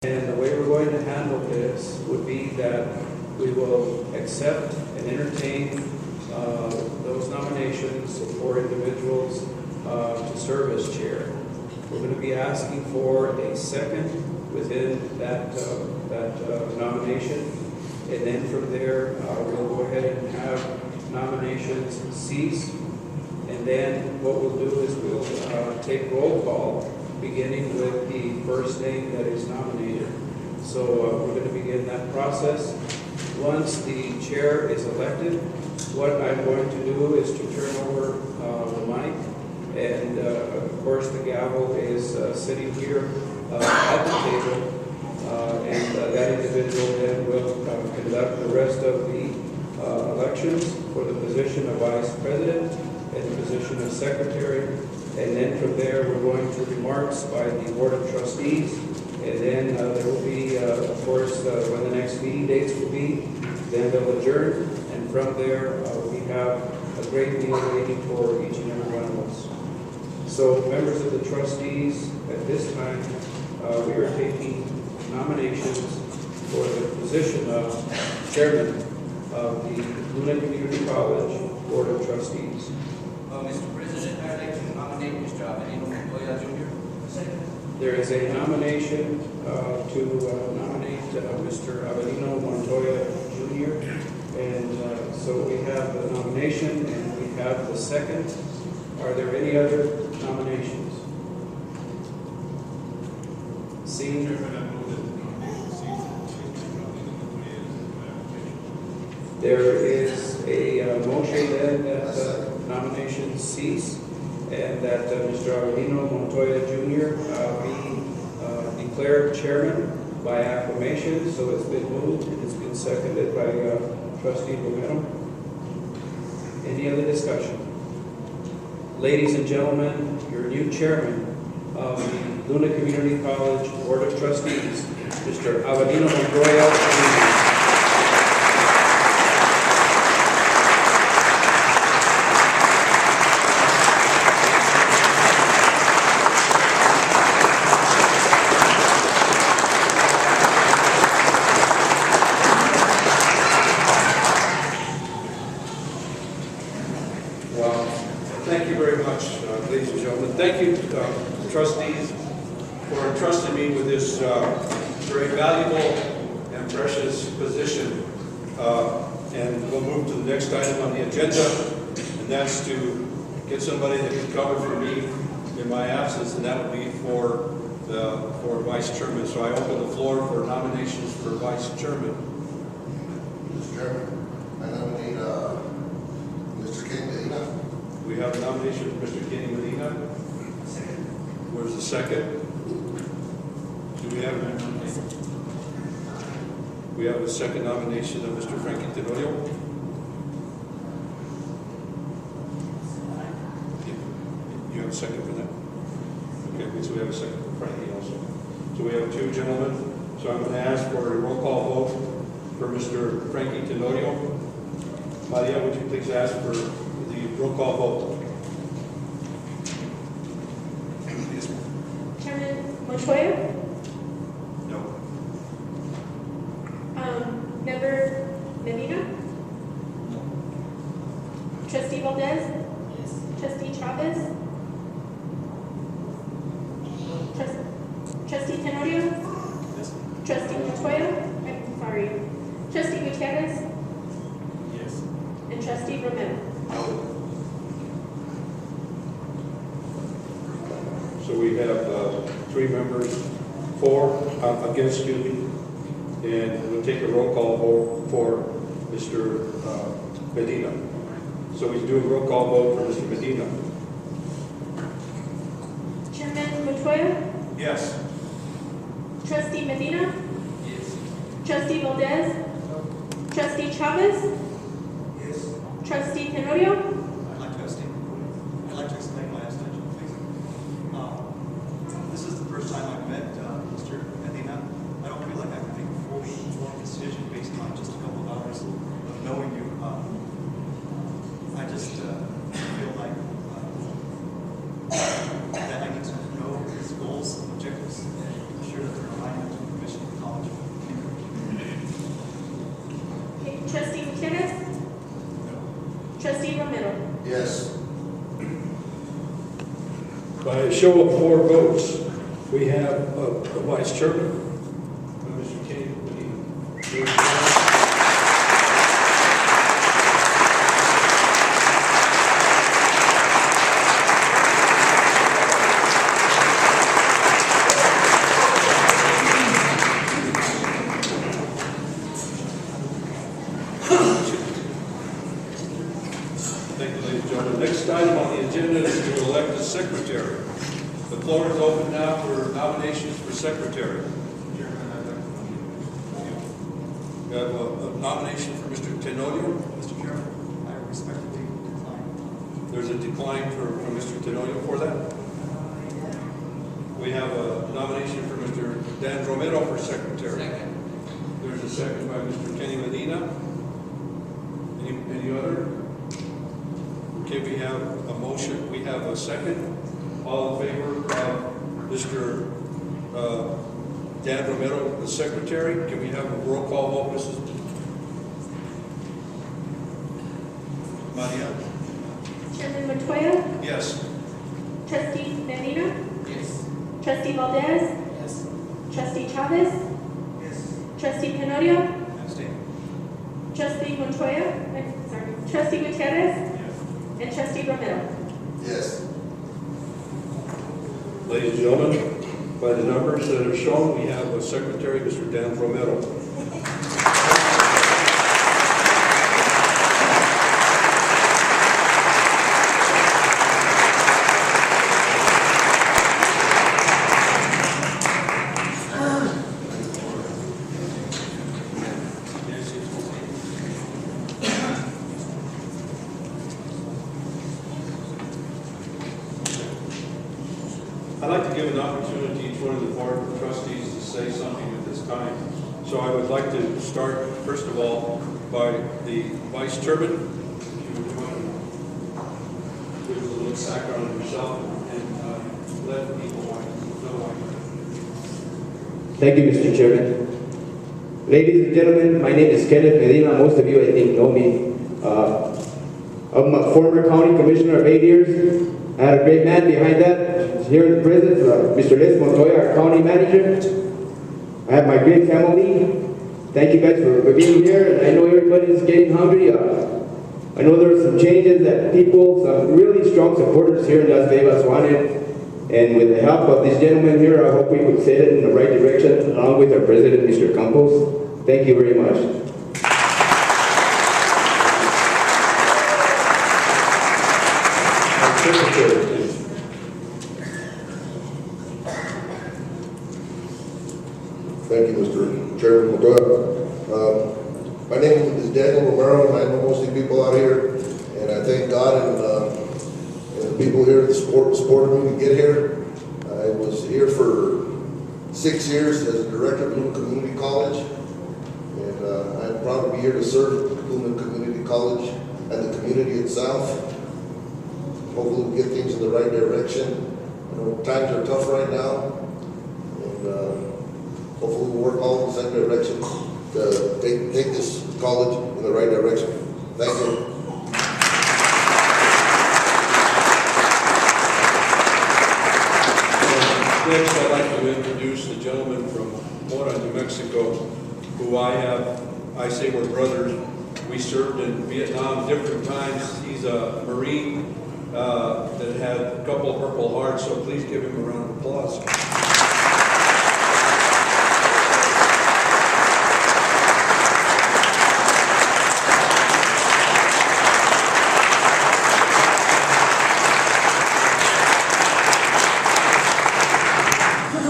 And the way we're going to handle this would be that we will accept and entertain those nominations for individuals to serve as chair. We're going to be asking for a second within that nomination, and then from there we'll go ahead and have nominations cease. And then what we'll do is we'll take roll call, beginning with the first name that is nominated. So we're going to begin that process. Once the chair is elected, what I'm going to do is to turn over the mic, and of course the gavel is sitting here at the table, and that individual then will conduct the rest of the elections for the position of vice president and the position of secretary. And then from there, we're going to remarks by the Board of Trustees. And then there will be, of course, when the next meeting dates will be, then they'll adjourn. And from there, we have a great meal waiting for each and every one of us. So members of the trustees, at this time, we are taking nominations for the position of chairman of the Luna Community College Board of Trustees. Mr. President, I'd like to nominate Mr. Avelino Montoya Jr. There is a nomination to nominate Mr. Avelino Montoya Jr. And so we have the nomination and we have the second. Are there any other nominations? Seeing there is a motion then that nominations cease, and that Mr. Avelino Montoya Jr. Be declared chairman by acclamation. So it's been moved and it's been seconded by Trustee Romero. Any other discussion? Ladies and gentlemen, your new chairman of the Luna Community College Board of Trustees, Mr. Avelino Montoya Jr. Thank you very much, ladies and gentlemen. Thank you, trustees, for entrusting me with this very valuable and precious position. And we'll move to the next item on the agenda, and that's to get somebody that can cover for me in my absence, and that would be for vice chairman. So I open the floor for nominations for vice chairman. Mr. Chairman, I nominate Mr. Kenny Medina. We have a nomination for Mr. Kenny Medina. Second. Where's the second? Do we have a nomination? We have a second nomination of Mr. Frankie Tenorio. You have a second for that? Okay, so we have a second for Frankie also. So we have two gentlemen. So I'm going to ask for a roll call vote for Mr. Frankie Tenorio. Maria, would you please ask for the roll call vote? Chairman Montoya? No. Member Medina? No. Trustee Valdez? Yes. Trustee Chavez? Trustee Tenorio? Yes. Trustee Montoya? I'm sorry. Trustee Gutierrez? Yes. And Trustee Romero? So we have three members against, excuse me, and we'll take a roll call vote for Mr. Medina. So we do a roll call vote for Mr. Medina. Chairman Montoya? Yes. Trustee Medina? Yes. Trustee Valdez? Trustee Chavez? Yes. Trustee Tenorio? I'd like to explain my abstention, please. This is the first time I've met Mr. Medina. I don't feel like I can make a fully informed decision based on just a couple of hours of knowing you. I just feel like that I need to know his goals and objectives and ensure that they're aligned with the commission. Yes. By a show of 4 votes, we have a vice chairman. Mr. Kenny Medina. Thank you, ladies and gentlemen. Next item on the agenda is to elect a secretary. The floor is open now for nominations for secretary. We have a nomination for Mr. Tenorio. Mr. Chairman, I respectfully decline. There's a decline for Mr. Tenorio for that. We have a nomination for Mr. Dan Romero for secretary. Second. There's a second by Mr. Kenny Medina. Any other? Okay, we have a motion. We have a second. All in favor of Mr. Dan Romero, the secretary? Can we have a roll call vote, Mrs. Maria? Chairman Montoya, Yes. Trustee Medina, Yes. Trustee Valdez, Yes. Trustee Chavez, Yes. Trustee Tenorio, Abstain. Trustee Montoya, Trustee Gutierrez, and Trustee Romero. Yes. Ladies and gentlemen, by the numbers that are shown, we have a secretary, Mr. Dan Romero. I'd like to give an opportunity to each one of the board of trustees to say something at this time. So I would like to start, first of all, by the vice chairman. If you would want to give a little background on yourself and let people know why. Thank you, Mr. Chairman. Ladies and gentlemen, my name is Kenneth Medina. Most of you, I think, know me. I'm a former county commissioner of 8 years. I had a great man behind that. Here in the presence, Mr. Montoya, our county manager. I have my great family. Thank you guys for being here. And I know everybody's getting hungry. I know there are some changes that people, some really strong supporters here in Las Vegas wanted. And with the help of this gentleman here, I hope we would set it in the right direction, along with our president, Mr. Campos. Thank you very much. Secretary, please. Thank you, Mr. Chairman Montoya. My name is Daniel Romero, and I know most of the people out here, and I thank God and the people here that supported me to get here. I was here for 6 years as a director of Bloom Community College, and I'm proud to be here to serve Bloom Community College and the community itself. Hopefully we'll get things in the right direction. I know times are tough right now, and hopefully we'll work all in the same direction to take this college in the right direction. Thank you. Next, I'd like to introduce the gentleman from Mora, New Mexico, who I say we're brothers. We served in Vietnam different times. He's a Marine that had a couple of Purple Hearts, so please give him a round of applause.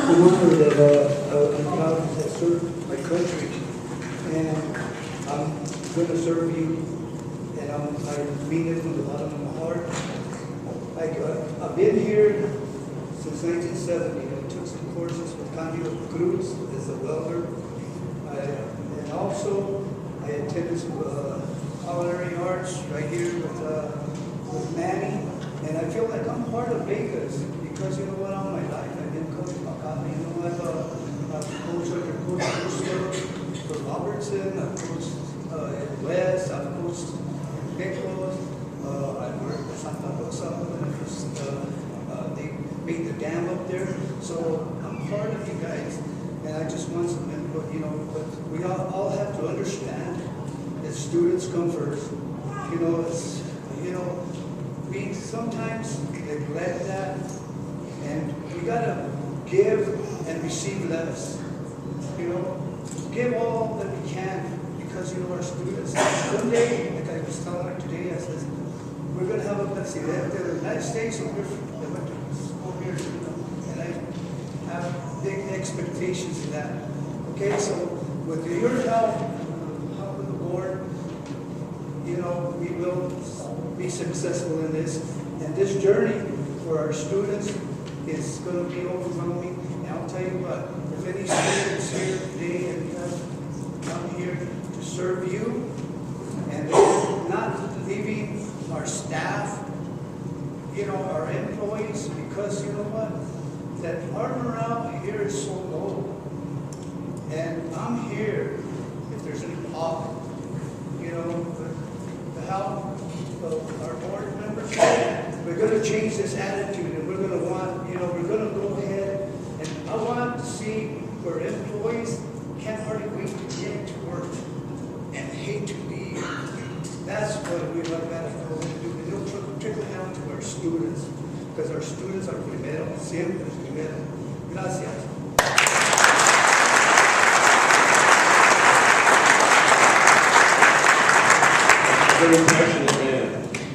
I'm honored that I'm proud to serve my country, and I'm going to serve you, and I mean it from the bottom of my heart. I've been here since 1970. I took some courses with Candido Cruz as a welder, and also I attended some culinary arts right here with Manny, and I feel like I'm part of Vegas because you know what, all my life I've been coaching Maccabi. You know, I've coached under Coach Brewster for Robertson, I've coached at West, I've coached in Pecos, I've worked Santa Rosa, when they made the dam up there. So I'm part of you guys, and I just want some input, you know, but we all have to understand that students come first. You know, it's, you know, we sometimes neglect that, and we gotta give and receive less. You know, give all that we can, because you know our students. Someday, like I was telling her today, I said, we're gonna have a president of the United States, and they went to school here, you know, and I have big expectations of that. Okay, so with your help, help of the board, you know, we will be successful in this. And this journey for our students is going to be overwhelming. And I'll tell you what, if any students here today and have come here to serve you, and they're not leaving our staff, you know, our employees, because you know what, that our morale here is so low. And I'm here if there's any problem, you know, with the help of our board members. We're going to change this attitude, and we're going to want, you know, we're going to go ahead, and I want to see where employees can't hardly wait to get to work and hate to leave. That's what we got to go and do. And it'll trickle down to our students, because our students are primero, siempre primero. Gracias. Very passionate man,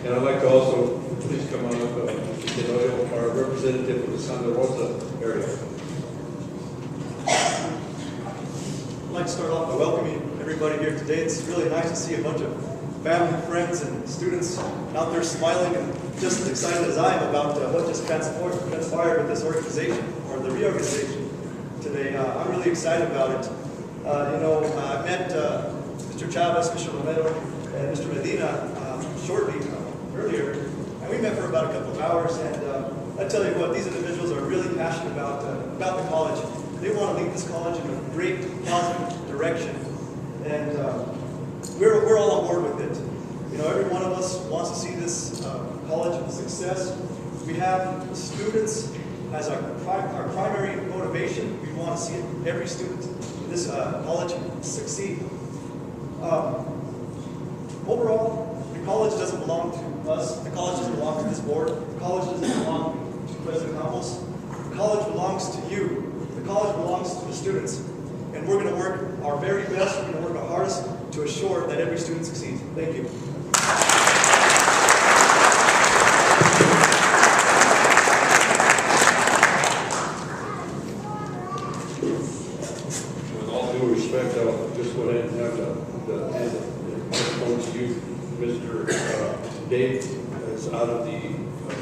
and I'd like to also, please come on up, Mr. Tenorio, our representative of the Santa Rosa area. I'd like to start off by welcoming everybody here today. It's really nice to see a bunch of family, friends, and students out there smiling and just as excited as I am about what just transpired with this organization, or the reorganization today. I'm really excited about it. I met Mr. Chavez, Mr. Romero, and Mr. Medina shortly earlier, and we met for about a couple of hours, and I tell you what, these individuals are really passionate about the college. They want to lead this college in a great, positive direction, and we're all on board with it. You know, every one of us wants to see this college a success. We have the students as our primary motivation. We want to see every student in this college succeed. Overall, the college doesn't belong to us. The college doesn't belong to this board. The college doesn't belong to President Campos. The college belongs to you. The college belongs to the students. And we're going to work our very best. We're going to work our hardest to assure that every student succeeds. Thank you. With all due respect, I'll just go ahead and have the microphone to you. Mr. Dave is out of the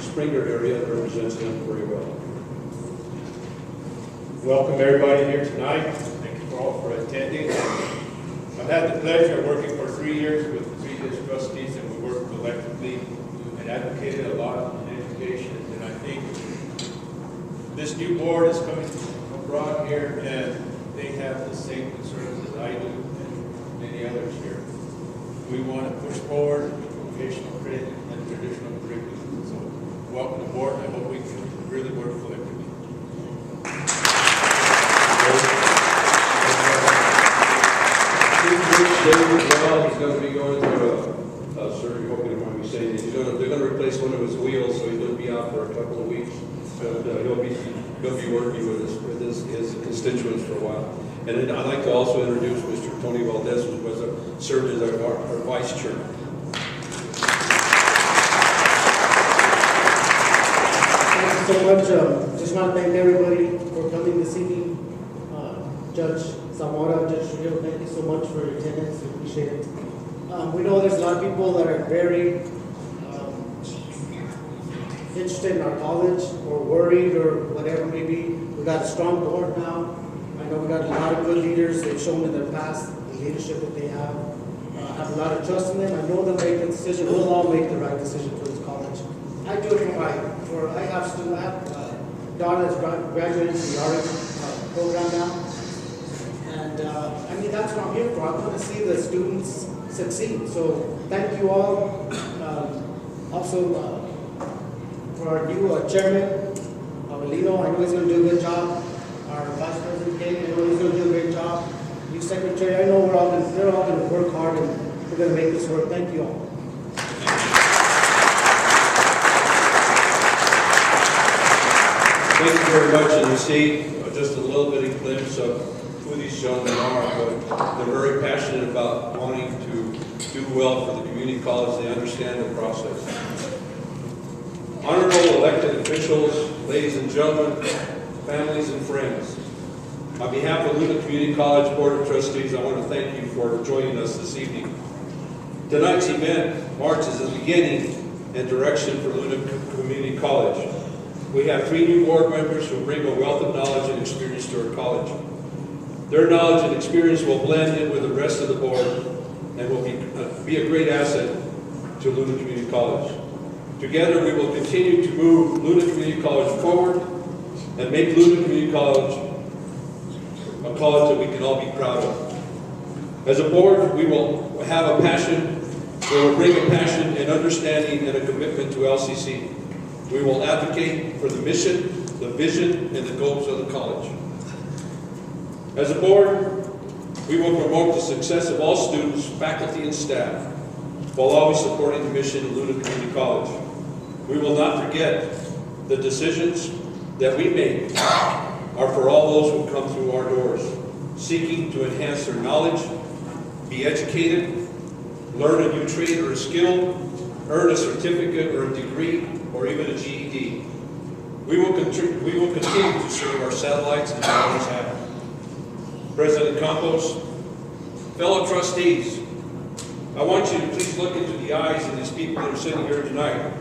Springer area and represents him very well. Welcome everybody here tonight. Thank you all for attending. I've had the pleasure of working for 3 years with the previous trustees, and we worked collectively and advocated a lot in education. And I think this new board is coming abroad here, and they have the same concerns as I do and many others here. We want to push forward vocational credit and traditional curriculum. So welcome aboard. I hope we can really work collectively. David as well, he's going to be going through a surgery, hoping to mind me saying, they're going to replace one of his wheels, so he's going to be out for a couple of weeks. But he'll be working with his constituents for a while. And then I'd like to also introduce Mr. Tony Valdez, who served as our vice chairman. Thank you so much. Just want to thank everybody for coming this evening. Judge Zamora, Judge Trujillo, thank you so much for your attendance. We appreciate it. We know there's a lot of people that are very interested in our college, or worried, or whatever it may be. We got a strong board now. I know we got a lot of good leaders. They've shown in their past the leadership that they have. I have a lot of trust in them. I know they'll make the decision. We'll all make the right decision for this college. I do it I have a daughter that's graduating from the RX program now. And I mean, that's what I'm here for. I want to see the students succeed. So thank you all. Also, for our new chairman, Avelino. I know he's gonna do a good job. Our vice president, Kate, I know he's gonna do a great job. New secretary, I know they're all gonna work hard and we're gonna make this work. Thank you all. Thank you very much, and you see just a little bit of glimpse of who these gentlemen are, but they're very passionate about wanting to do well for the community college. They understand the process. Honorable elected officials, ladies and gentlemen, families and friends, on behalf of Luna Community College Board of Trustees, I want to thank you for joining us this evening. Tonight's event marks as the beginning and direction for Luna Community College. We have 3 new board members who bring a wealth of knowledge and experience to our college. Their knowledge and experience will blend in with the rest of the board and will be a great asset to Luna Community College. Together, we will continue to move Luna Community College forward and make Luna Community College a college that we can all be proud of. As a board, we will have a passion, we will bring a passion and understanding and a commitment to LCC. We will advocate for the mission, the vision, and the goals of the college. As a board, we will promote the success of all students, faculty, and staff, while always supporting the mission of Luna Community College. We will not forget the decisions that we make are for all those who come through our doors, seeking to enhance their knowledge, be educated, learn a new trade or a skill, earn a certificate or a degree, or even a GED. We will continue to serve our satellites and always have. President Campos, fellow trustees, I want you to please look into the eyes of these people that are sitting here tonight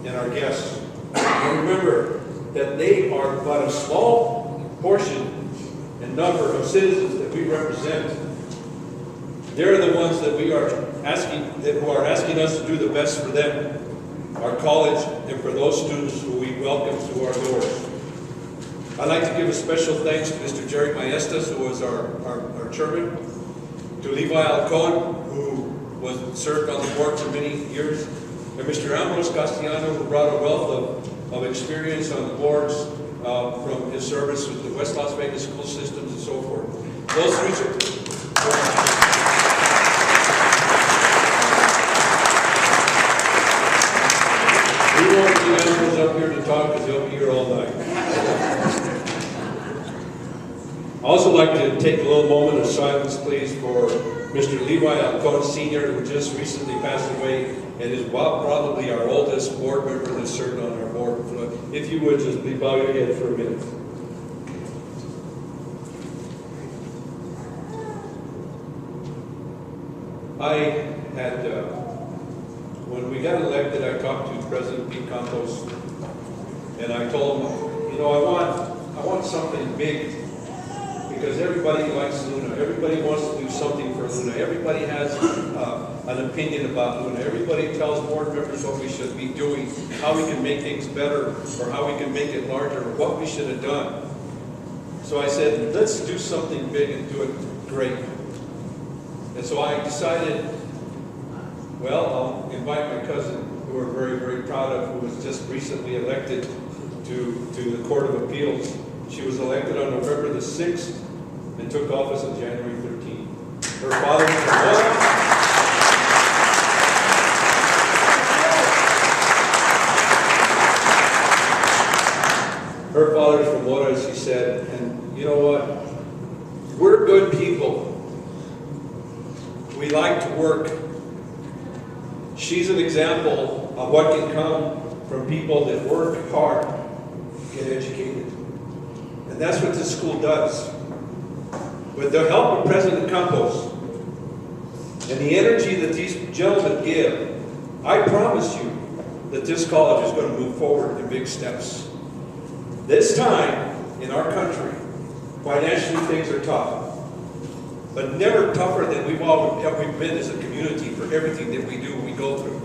and our guests. And remember that they are but a small portion and number of citizens that we represent. They're the ones that we are who are asking us to do the best for them, our college, and for those students who we welcome to our doors. I'd like to give a special thanks to Mr. Jerry Maestas, who was our chairman, to Levi Alcon, who served on the board for many years, and Mr. Ambrose Castellano, who brought a wealth of experience on the boards from his service with the West Las Vegas school systems and so forth. Those three we won't get Ambrose up here to talk because he'll be here all night. I'd also like to take a little moment of silence, please, for Mr. Levi Alcon Sr., who just recently passed away and is probably our oldest board member that served on our board. If you would, just bow your head for a minute. When we got elected, I talked to President Pete Campos, and I told him, you know, I want something big, because everybody likes Luna. Everybody wants to do something for Luna. Everybody has an opinion about Luna. Everybody tells board members what we should be doing, how we can make things better, or how we can make it larger, or what we should have done. So I said, let's do something big and do it great. And so I decided, well, I'll invite my cousin, who we're very, very proud of, who was just recently elected to the Court of Appeals. She was elected on November the 6th and took office on January 13th. Her father from Montoya. Her father's from Montoya, as she said, and you know what? We're good people. We like to work. She's an example of what can come from people that work hard, get educated. And that's what this school does. With the help of President Campos and the energy that these gentlemen give, I promise you that this college is going to move forward in big steps. This time in our country, financially things are tough, but never tougher than we've been as a community for everything that we do, we go through.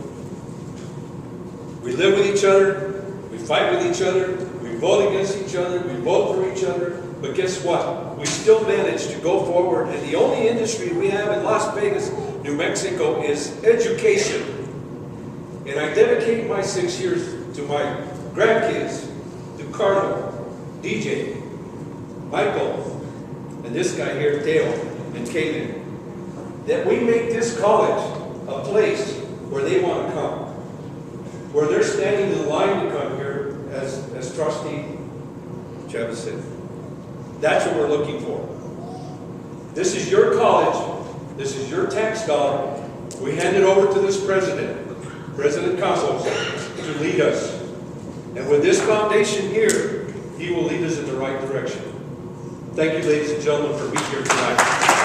We live with each other, we fight with each other, we vote against each other, we vote for each other, but guess what? We still manage to go forward, and the only industry we have in Las Vegas, New Mexico, is education. And I dedicate my 6 years to my grandkids, Ricardo, DJ, Michael, and this guy here, Dale, and Kaden, that we make this college a place where they want to come, where they're standing in line to come here, as Trustee Chavez said. That's what we're looking for. This is your college. This is your tax dollar. We hand it over to this president, President Campos, to lead us. And with this foundation here, he will lead us in the right direction. Thank you, ladies and gentlemen, for being here tonight.